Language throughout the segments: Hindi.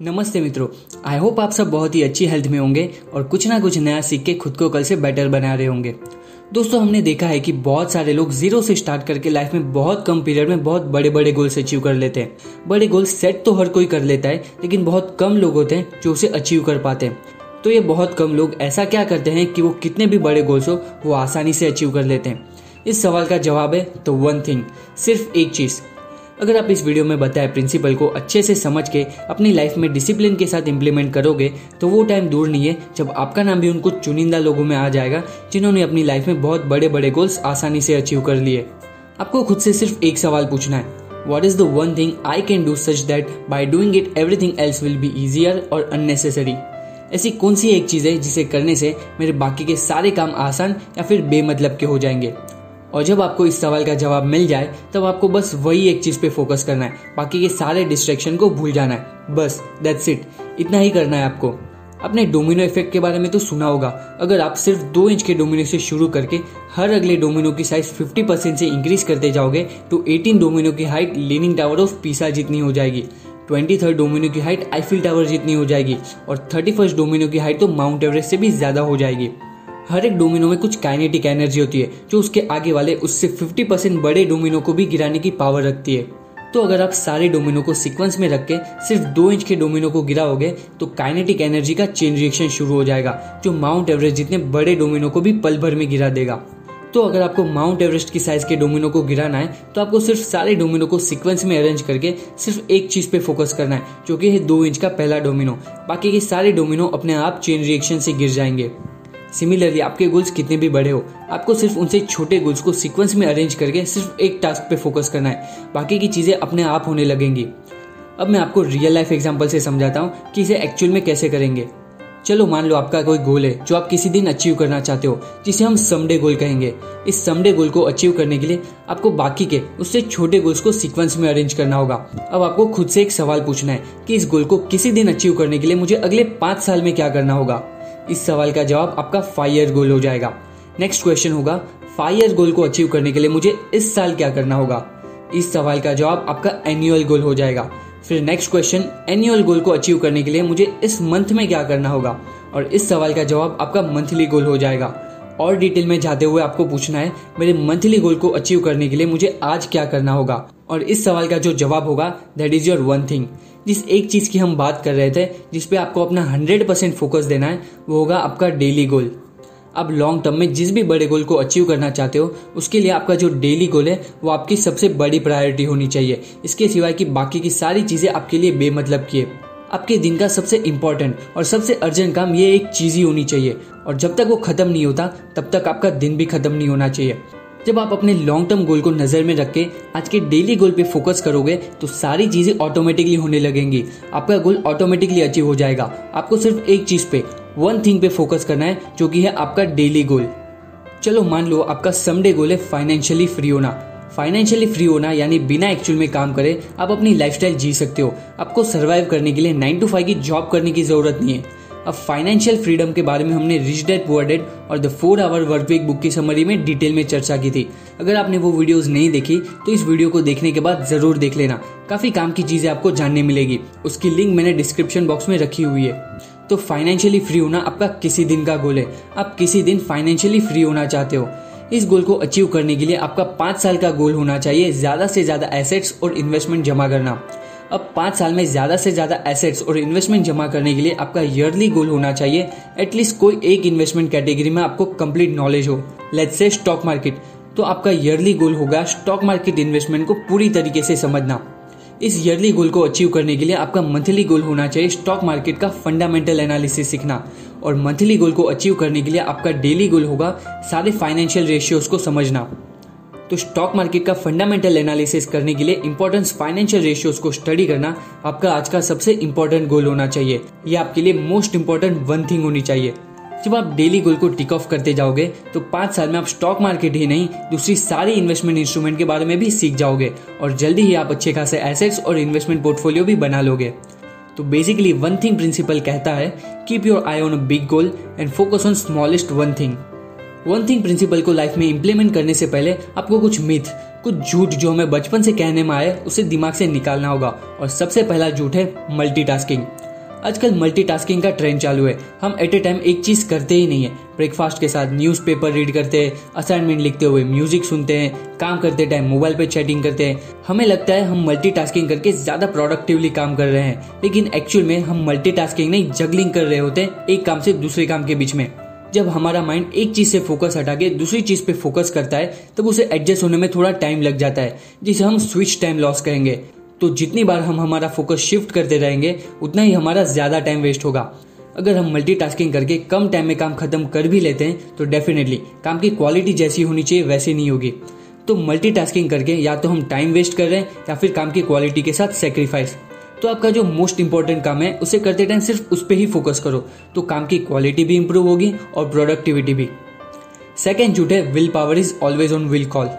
नमस्ते मित्रों, आई होप आप सब बहुत ही अच्छी हेल्थ में होंगे और कुछ ना कुछ नया सीख के खुद को कल से बेटर बना रहे होंगे। दोस्तों, हमने देखा है कि बहुत सारे लोग जीरो से स्टार्ट करके लाइफ में बहुत कम पीरियड में बहुत बड़े बड़े गोल्स अचीव कर लेते हैं। बड़े गोल्स सेट तो हर कोई कर लेता है, लेकिन बहुत कम लोग होते हैं जो उसे अचीव कर पाते हैं। तो ये बहुत कम लोग ऐसा क्या करते हैं कि वो कितने भी बड़े गोल्स हो वो आसानी से अचीव कर लेते हैं। इस सवाल का जवाब है तो वन थिंग, सिर्फ एक चीज। अगर आप इस वीडियो में बताए प्रिंसिपल को अच्छे से समझ के अपनी लाइफ में डिसिप्लिन के साथ इंप्लीमेंट करोगे तो वो टाइम दूर नहीं है जब आपका नाम भी उन कुछ चुनिंदा लोगों में आ जाएगा जिन्होंने अपनी लाइफ में बहुत बड़े बड़े गोल्स आसानी से अचीव कर लिए। आपको खुद से सिर्फ एक सवाल पूछना है, what is the one thing I can do such that by doing it everything else will be easier और अननेसेसरी। ऐसी कौन सी एक चीज है जिसे करने से मेरे बाकी के सारे काम आसान या फिर बेमतलब के हो जाएंगे। और जब आपको इस सवाल का जवाब मिल जाए तब आपको बस वही एक चीज पे फोकस करना है, बाकी के सारे डिस्ट्रैक्शन को भूल जाना है। बस दैट्स इट, इतना ही करना है आपको। आपने डोमिनो इफेक्ट के बारे में तो सुना होगा। अगर आप सिर्फ 2 इंच के डोमिनो से शुरू करके हर अगले डोमिनो की साइज 50% से इंक्रीज करते जाओगे तो 18 डोमिनो की height leaning tower of Pisa जितनी हो जाएगी, 23rd डोमिनो की हाइट आईफिल टावर जितनी हो जाएगी और 31st डोमिनो की हाइट तो माउंट एवरेस्ट से भी ज्यादा हो जाएगी। हर एक डोमिनो में कुछ काइनेटिक एनर्जी होती है जो उसके आगे वाले उससे 50% बड़े डोमिनो को भी गिराने की पावर रखती है। तो अगर आप सारे डोमिनो को सीक्वेंस में रख के सिर्फ 2 इंच के डोमिनो को गिराओगे तो काइनेटिक एनर्जी का चेन रिएक्शन शुरू हो जाएगा जो माउंट एवरेस्ट जितने बड़े डोमिनो को भी पल भर में गिरा देगा। तो अगर आपको माउंट एवरेस्ट की साइज के डोमिनो को गिराना है तो आपको सिर्फ सारे डोमिनो को सीक्वेंस में अरेंज करके सिर्फ एक चीज पे फोकस करना है, जो कि है 2 इंच का पहला डोमिनो। बाकी के सारे डोमिनो अपने आप चेन रिएक्शन से गिर जाएंगे। सिमिलरली आपके गोल्स कितने भी बड़े हो, आपको सिर्फ उनसे छोटे गोल्स को सीक्वेंस में अरेंज करके सिर्फ एक टास्क पे फोकस करना है, बाकी की चीजें अपने आप होने लगेंगी। अब मैं आपको रियल लाइफ एग्जांपल से समझाता हूँ कि इसे एक्चुअल में कैसे करेंगे। चलो मान लो आपका कोई गोल है जो आप किसी दिन अचीव करना चाहते हो, जिसे हम समडे गोल कहेंगे। इस समडे गोल को अचीव करने के लिए आपको बाकी के उससे छोटे गोल्स को सीक्वेंस में अरेंज करना होगा। अब आपको खुद से एक सवाल पूछना है कि इस गोल को किसी दिन अचीव करने के लिए मुझे अगले 5 साल में क्या करना होगा। इस सवाल का जवाब आपका 5 ईयर गोल हो जाएगा। नेक्स्ट क्वेश्चन होगा 5 ईयर गोल को अचीव करने के लिए मुझे इस साल क्या करना होगा। इस सवाल का जवाब आपका एनुअल गोल हो जाएगा। फिर नेक्स्ट क्वेश्चन, एनुअल गोल को अचीव करने के लिए मुझे इस मंथ में क्या करना होगा, और इस सवाल का जवाब आपका मंथली गोल हो जाएगा। और डिटेल में जाते हुए आपको पूछना है मेरे मंथली गोल को अचीव करने के लिए मुझे आज क्या करना होगा, और इस सवाल का जो जवाब होगा that is your one thing. जिस एक चीज की हम बात कर रहे थे जिसपे आपको अपना 100% फोकस देना है वो होगा आपका डेली गोल। अब लॉन्ग टर्म में जिस भी बड़े गोल को अचीव करना चाहते हो उसके लिए आपका जो डेली गोल है वो आपकी सबसे बड़ी प्रायोरिटी होनी चाहिए। इसके सिवाय कि बाकी की सारी चीजें आपके लिए बेमतलब की है। आपके दिन का सबसे इंपॉर्टेंट और सबसे अर्जेंट काम ये एक चीज ही होनी चाहिए, और जब तक वो खत्म नहीं होता तब तक आपका दिन भी खत्म नहीं होना चाहिए। जब आप अपने लॉन्ग टर्म गोल को नजर में रख के आज के डेली गोल पे फोकस करोगे तो सारी चीजें ऑटोमेटिकली होने लगेंगी। आपका गोल ऑटोमेटिकली अचीव हो जाएगा। आपको सिर्फ एक चीज पे, वन थिंग पे फोकस करना है, जो कि है आपका डेली गोल। चलो मान लो आपका समडे गोल है फाइनेंशियली फ्री होना। फाइनेंशियली फ्री होना यानी बिना एक्चुअल में काम करे आप अपनी लाइफस्टाइल जी सकते हो। आपको सर्वाइव करने के लिए 9 to 5 की जॉब करने की जरूरत नहीं है। अब फाइनेंशियल फ्रीडम के बारे में हमने रिच डैड पुअर डैड और the 4 Hour work week book की समरी में डिटेल में चर्चा की थी। अगर आपने वो वीडियोस नहीं देखी तो इस वीडियो को देखने के बाद जरूर देख लेना, काफी काम की चीजें आपको जानने मिलेगी। उसकी लिंक मैंने डिस्क्रिप्शन बॉक्स में रखी हुई है। तो फाइनेंशियली फ्री होना आपका किसी दिन का गोल है। आप किसी दिन फाइनेंशियली फ्री होना चाहते हो। इस गोल को अचीव करने के लिए आपका 5 साल का गोल होना चाहिए ज्यादा से ज्यादा एसेट्स और इन्वेस्टमेंट जमा करना। अब 5 साल में ज्यादा से ज्यादा एसेट्स और इन्वेस्टमेंट जमा करने के लिए आपका ईयरली गोल होना चाहिए एटलीस्ट कोई एक इन्वेस्टमेंट कैटेगरी में आपको कंप्लीट नॉलेज हो। लेट्स से स्टॉक मार्केट, तो आपका ईयरली गोल होगा स्टॉक मार्केट इन्वेस्टमेंट को पूरी तरीके से समझना। इस ईयरली गोल को अचीव करने के लिए आपका मंथली गोल होना चाहिए स्टॉक मार्केट का फंडामेंटल एनालिसिस सीखना, और मंथली गोल को अचीव करने के लिए आपका डेली गोल होगा सारे फाइनेंशियल रेशियोज को समझना। तो स्टॉक मार्केट का फंडामेंटल एनालिसिस करने के लिए इंपॉर्टेंट फाइनेंशियल रेशियोज को स्टडी करना आपका आज का सबसे इंपॉर्टेंट गोल होना चाहिए। ये आपके लिए मोस्ट इंपॉर्टेंट वन थिंग होनी चाहिए। जब आप डेली गोल को टिक ऑफ करते जाओगे तो 5 साल में आप स्टॉक मार्केट ही नहीं दूसरी सारी इन्वेस्टमेंट इंस्ट्रूमेंट के बारे में भी सीख जाओगे, और जल्दी ही आप अच्छे खासे एसेट्स और इन्वेस्टमेंट पोर्टफोलियो भी बना लोगे। तो बेसिकली वन थिंग प्रिंसिपल कहता है keep your eye on a big goal and focus on smallest one thing. One thing principle को लाइफ में इंप्लीमेंट करने से पहले आपको कुछ मिथ, कुछ झूठ जो हमें बचपन से कहने में आए उसे दिमाग से निकालना होगा। और सबसे पहला झूठ है मल्टीटास्किंग। आजकल मल्टीटास्किंग का ट्रेंड चालू है। हम एट ए टाइम एक चीज करते ही नहीं है। ब्रेकफास्ट के साथ न्यूज़पेपर रीड करते हैं, असाइनमेंट लिखते हुए म्यूजिक सुनते हैं, काम करते टाइम मोबाइल पे चैटिंग करते हैं। हमें लगता है हम मल्टीटास्किंग करके ज्यादा प्रोडक्टिवली काम कर रहे हैं, लेकिन एक्चुअल में हम मल्टीटास्किंग नहीं जगलिंग कर रहे होते हैं एक काम से दूसरे काम के बीच में। जब हमारा माइंड एक चीज से फोकस हटा के दूसरी चीज पे फोकस करता है तब उसे एडजस्ट होने में थोड़ा टाइम लग जाता है, जिसे हम स्विच टाइम लॉस कहेंगे। तो जितनी बार हम हमारा फोकस शिफ्ट करते रहेंगे उतना ही हमारा ज्यादा टाइम वेस्ट होगा। अगर हम मल्टीटास्किंग करके कम टाइम में काम खत्म कर भी लेते हैं तो डेफिनेटली काम की क्वालिटी जैसी होनी चाहिए वैसी नहीं होगी। तो मल्टीटास्किंग करके या तो हम टाइम वेस्ट कर रहे हैं या फिर काम की क्वालिटी के साथ सेक्रीफाइस। तो आपका जो मोस्ट इंपॉर्टेंट काम है उसे करते टाइम सिर्फ उस पर ही फोकस करो, तो काम की क्वालिटी भी इंप्रूव होगी और प्रोडक्टिविटी भी। सेकेंड झूठ है will power is always on will call.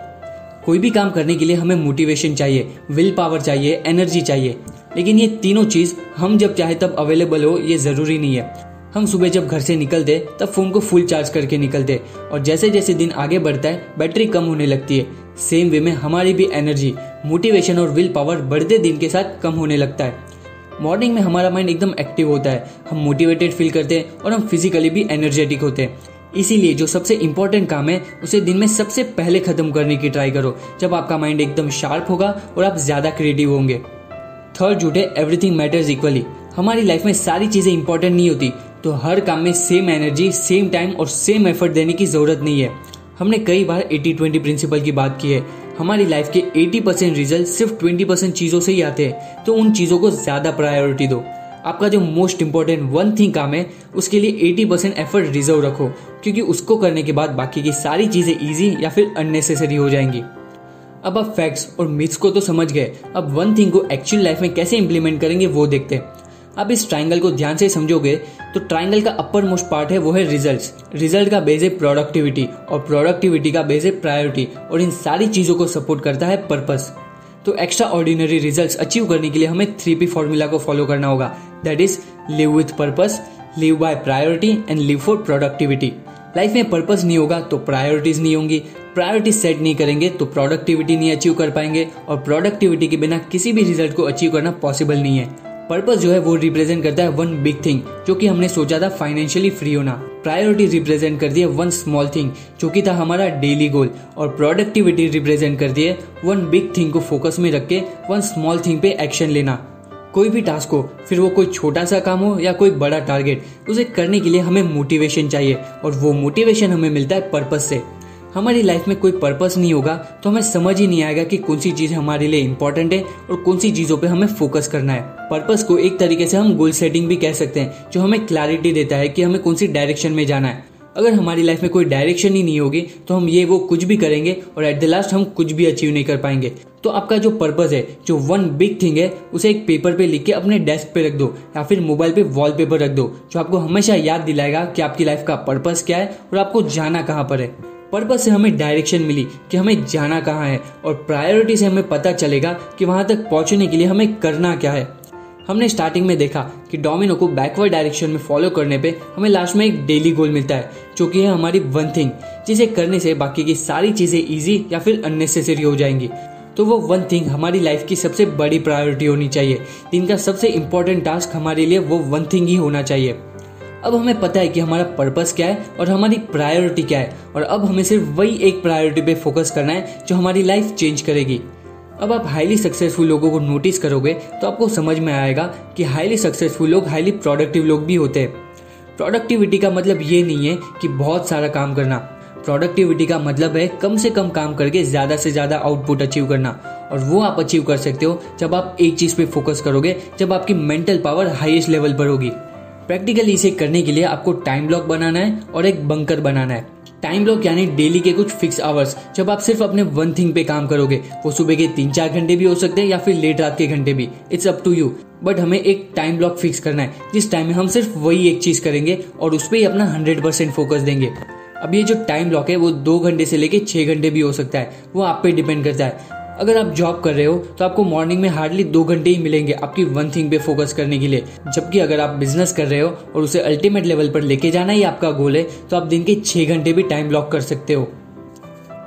कोई भी काम करने के लिए हमें मोटिवेशन चाहिए, विल पावर चाहिए, एनर्जी चाहिए, लेकिन ये तीनों चीज हम जब चाहे तब अवेलेबल हो ये जरूरी नहीं है। हम सुबह जब घर से निकलते तब फोन को फुल चार्ज करके निकलते और जैसे जैसे दिन आगे बढ़ता है बैटरी कम होने लगती है। सेम वे में हमारी भी एनर्जी, मोटिवेशन और विल पावर बढ़ते दिन के साथ कम होने लगता है। मॉर्निंग में हमारा माइंड एकदम एक्टिव होता है, हम मोटिवेटेड फील करते हैं और हम फिजिकली भी एनर्जेटिक होते हैं। इसीलिए जो सबसे इंपॉर्टेंट काम है उसे दिन में सबसे पहले खत्म करने की ट्राई करो, जब आपका माइंड एकदम शार्प होगा और आप ज्यादा क्रिएटिव होंगे। थर्ड झूठ है एवरीथिंग मैटर्स इक्वली। हमारी लाइफ में सारी चीजें इंपॉर्टेंट नहीं होती, तो हर काम में सेम एनर्जी, सेम टाइम और सेम एफर्ट देने की जरूरत नहीं है। हमने कई बार 80-20 प्रिंसिपल की बात की है। हमारी लाइफ के 80% रिजल्ट सिर्फ 20% चीजों से ही आते हैं, तो उन चीजों को ज्यादा प्रायोरिटी दो। आपका जो मोस्ट इंपॉर्टेंट वन थिंग काम है उसके लिए 80% एफर्ट रिजर्व रखो, क्योंकि उसको करने के बाद बाकी की सारी चीजें इजी या फिर अननेसेसरी हो जाएंगी। अब आप फैक्ट्स और मिथ्स को तो समझ गए, अब वन थिंग को एक्चुअल लाइफ में कैसे इंप्लीमेंट करेंगे वो देखते हैं। आप इस ट्राइंगल को ध्यान से समझोगे तो ट्राइंगल का अपर मोस्ट पार्ट है वो है रिजल्ट्स। रिजल्ट का बेस है प्रोडक्टिविटी और प्रोडक्टिविटी का बेस है प्रायोरिटी, और इन सारी चीजों को सपोर्ट करता है पर्पस। तो एक्स्ट्रा ऑर्डिनरी रिजल्ट्स अचीव करने के लिए हमें 3P फॉर्मूला को फॉलो करना होगा, that is live with purpose, live by priority and live for productivity. Life में पर्पस नहीं होगा तो प्रायोरिटीज नहीं होंगी, प्रायोरिटी सेट नहीं करेंगे तो प्रोडक्टिविटी नहीं अचीव कर पाएंगे, और प्रोडक्टिविटी के बिना किसी भी रिजल्ट को अचीव करना पॉसिबल नहीं है। पर्पस जो है वो रिप्रेजेंट करता है वन बिग थिंग जो कि हमने सोचा था फाइनेंशियली फ्री होना। प्रायोरिटी रिप्रेजेंट करती है वन स्मॉल थिंग जो कि था हमारा डेली गोल, और प्रोडक्टिविटी रिप्रेजेंट करती है वन बिग थिंग को फोकस में रख के वन स्मॉल थिंग पे एक्शन लेना। कोई भी टास्क हो, फिर वो कोई छोटा सा काम हो या कोई बड़ा टारगेट, उसे करने के लिए हमें मोटिवेशन चाहिए, और वो मोटिवेशन हमें मिलता है पर्पस से। हमारी लाइफ में कोई पर्पस नहीं होगा तो हमें समझ ही नहीं आएगा कि कौन सी चीज हमारे लिए इंपॉर्टेंट है और कौन सी चीजों पे हमें फोकस करना है। पर्पस को एक तरीके से हम गोल सेटिंग भी कह सकते हैं, जो हमें क्लैरिटी देता है कि हमें कौन सी डायरेक्शन में जाना है। अगर हमारी लाइफ में कोई डायरेक्शन ही नहीं होगी तो हम ये वो कुछ भी करेंगे और एट द लास्ट हम कुछ भी अचीव नहीं कर पाएंगे। तो आपका जो पर्पस है, जो वन बिग थिंग है, उसे एक पेपर पे लिख के अपने डेस्क पे रख दो या फिर मोबाइल पे वॉलपेपर रख दो, जो आपको हमेशा याद दिलाएगा कि आपकी लाइफ का पर्पस क्या है और आपको जाना कहाँ पर है। पर्पस से हमें डायरेक्शन मिली कि हमें जाना कहाँ है, और प्रायोरिटी से हमें पता चलेगा कि वहां तक पहुंचने के लिए हमें करना क्या है। हमने स्टार्टिंग में देखा कि डोमिनो को बैकवर्ड डायरेक्शन में फॉलो करने पे हमें लास्ट में एक डेली गोल मिलता है, जो कि है हमारी वन थिंग, जिसे करने से बाकी की सारी चीजें इजी या फिर अननेसेसरी हो जाएंगी। तो वो वन थिंग हमारी लाइफ की सबसे बड़ी प्रायोरिटी होनी चाहिए। दिन का सबसे इंपॉर्टेंट टास्क हमारे लिए वो वन थिंग ही होना चाहिए। अब हमें पता है कि हमारा पर्पस क्या है और हमारी प्रायोरिटी क्या है, और अब हमें सिर्फ वही एक प्रायोरिटी पे फोकस करना है जो हमारी लाइफ चेंज करेगी। अब आप हाईली सक्सेसफुल लोगों को नोटिस करोगे तो आपको समझ में आएगा कि हाईली सक्सेसफुल लोग हाईली प्रोडक्टिव लोग भी होते हैं। प्रोडक्टिविटी का मतलब ये नहीं है कि बहुत सारा काम करना। प्रोडक्टिविटी का मतलब है कम से कम काम करके ज्यादा से ज्यादा आउटपुट अचीव करना, और वो आप अचीव कर सकते हो जब आप एक चीज पे फोकस करोगे, जब आपकी मेंटल पावर हाईएस्ट लेवल पर होगी। प्रैक्टिकली इसे करने के लिए आपको टाइम ब्लॉक बनाना है और एक बंकर बनाना है। टाइम ब्लॉक यानी डेली के कुछ फिक्स आवर्स जब आप सिर्फ अपने वन थिंग पे काम करोगे। वो सुबह के 3-4 घंटे भी हो सकते हैं या फिर लेट रात के घंटे भी, it's up to you. But हमें एक टाइम ब्लॉक फिक्स करना है जिस टाइम में हम सिर्फ वही एक चीज करेंगे और उस पर ही अपना 100% फोकस देंगे। अब ये जो टाइम ब्लॉक है वो 2 घंटे से लेके 6 घंटे भी हो सकता है, वो आप पे डिपेंड करता है। अगर आप जॉब कर रहे हो तो आपको मॉर्निंग में हार्डली 2 घंटे ही मिलेंगे आपकी वन थिंग पे फोकस करने के लिए, जबकि अगर आप बिजनेस कर रहे हो और उसे अल्टीमेट लेवल पर लेके जाना ही आपका गोल है तो आप दिन के 6 घंटे भी टाइम ब्लॉक कर सकते हो।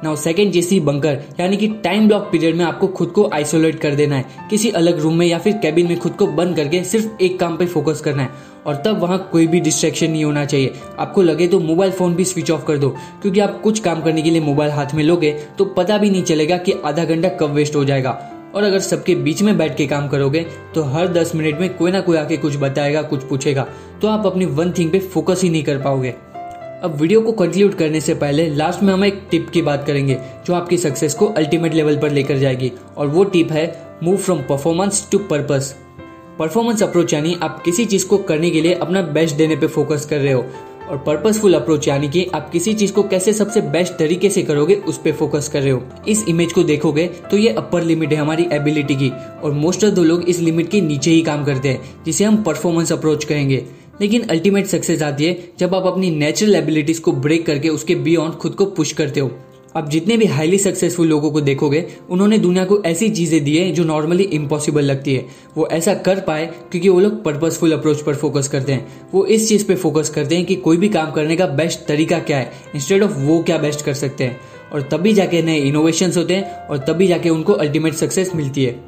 नाउ सेकंड चीज थी बंकर, यानी कि टाइम ब्लॉक पीरियड में आपको खुद को आइसोलेट कर देना है, किसी अलग रूम में या फिर कैबिन में खुद को बंद करके सिर्फ एक काम पे फोकस करना है और तब वहां कोई भी डिस्ट्रैक्शन नहीं होना चाहिए। आपको लगे तो मोबाइल फोन भी स्विच ऑफ कर दो, क्योंकि आप कुछ काम करने के लिए मोबाइल हाथ में लोगे तो पता भी नहीं चलेगा कि आधा घंटा कब वेस्ट हो जाएगा। और अगर सबके बीच में बैठ के काम करोगे तो हर 10 मिनट में कोई ना कोई आके कुछ बताएगा, कुछ पूछेगा, तो आप अपनी वन थिंग पे फोकस ही नहीं कर पाओगे। अब वीडियो को कंक्लूड करने से पहले लास्ट में हम एक टिप की बात करेंगे जो आपकी सक्सेस को अल्टीमेट लेवल पर लेकर जाएगी, और वो टिप है move from performance to purpose. Performance approach यानी आप किसी चीज को करने के लिए अपना बेस्ट देने पे फोकस कर रहे हो, और पर्पसफुल अप्रोच यानी कि आप किसी चीज को कैसे सबसे बेस्ट तरीके से करोगे उस पे फोकस कर रहे हो। इस इमेज को देखोगे तो ये अपर लिमिट है हमारी एबिलिटी की, और मोस्ट ऑफ द लोग इस लिमिट के नीचे ही काम करते हैं, जिसे हम परफॉर्मेंस अप्रोच कहेंगे। लेकिन अल्टीमेट सक्सेस आती है जब आप अपनी नेचुरल एबिलिटीज को ब्रेक करके उसके बियॉन्ड खुद को पुश करते हो। आप जितने भी हाईली सक्सेसफुल लोगों को देखोगे, उन्होंने दुनिया को ऐसी चीजें दी है जो नॉर्मली इम्पॉसिबल लगती है। वो ऐसा कर पाए क्योंकि वो लोग पर्पसफुल अप्रोच पर फोकस करते हैं। वो इस चीज पे फोकस करते हैं कि कोई भी काम करने का बेस्ट तरीका क्या है, इंस्टेड ऑफ वो क्या बेस्ट कर सकते हैं, और तभी जाके नए इनोवेशंस होते हैं और तभी जाके उनको अल्टीमेट सक्सेस मिलती है।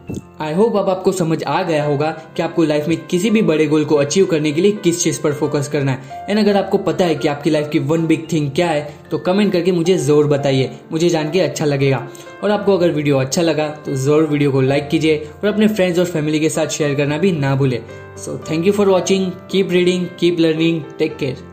आई होप अब आपको समझ आ गया होगा कि आपको लाइफ में किसी भी बड़े गोल को अचीव करने के लिए किस चीज पर फोकस करना है। एंड अगर आपको पता है कि आपकी लाइफ की वन बिग थिंग क्या है तो कमेंट करके मुझे जरूर बताइए, मुझे जान के अच्छा लगेगा। और आपको अगर वीडियो अच्छा लगा तो जरूर वीडियो को लाइक कीजिए और अपने फ्रेंड्स और फैमिली के साथ शेयर करना भी ना भूले। So thank you for watching, keep reading, keep learning, take care.